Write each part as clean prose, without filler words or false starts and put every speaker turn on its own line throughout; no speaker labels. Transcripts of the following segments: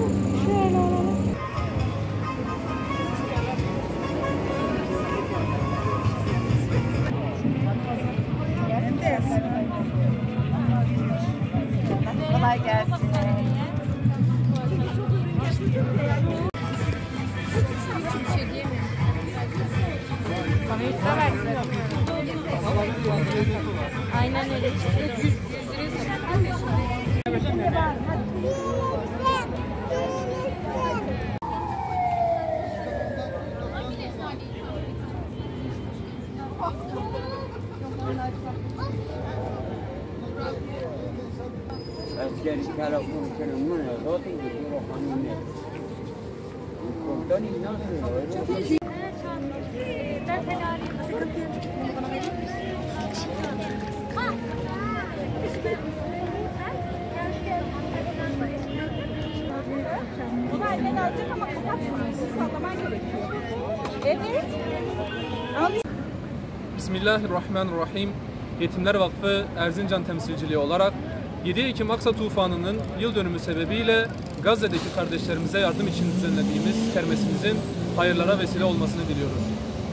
Şöyle alalım.
Kolay gelsin.
Aynen öyle.
Askeri kalau mungkin mana, roti itu rohaninya. Kontani nasıl?
Ben alacak ama kapatma. Sallaman gerekiyor. Evet.
Bismillahirrahmanirrahim. Yetimler Vakfı Erzincan temsilciliği olarak 7 Ekim Aksa tufanının yıl dönümü sebebiyle Gazze'deki kardeşlerimize yardım için düzenlediğimiz kermesimizin hayırlara vesile olmasını diliyoruz.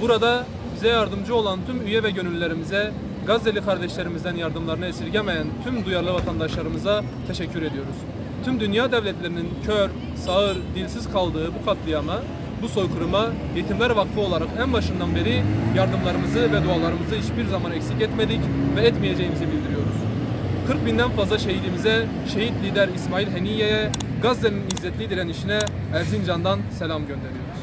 Burada bize yardımcı olan tüm üye ve gönüllülerimize, Gazze'li kardeşlerimizden yardımlarını esirgemeyen tüm duyarlı vatandaşlarımıza teşekkür ediyoruz. Tüm dünya devletlerinin kör, sağır, dilsiz kaldığı bu katliama, bu soykırıma Yetimler Vakfı olarak en başından beri yardımlarımızı ve dualarımızı hiçbir zaman eksik etmedik ve etmeyeceğimizi bildiriyoruz. 40 binden fazla şehidimize, şehit lider İsmail Heniye'ye, Gazze'nin izzetli direnişine Erzincan'dan selam gönderiyoruz.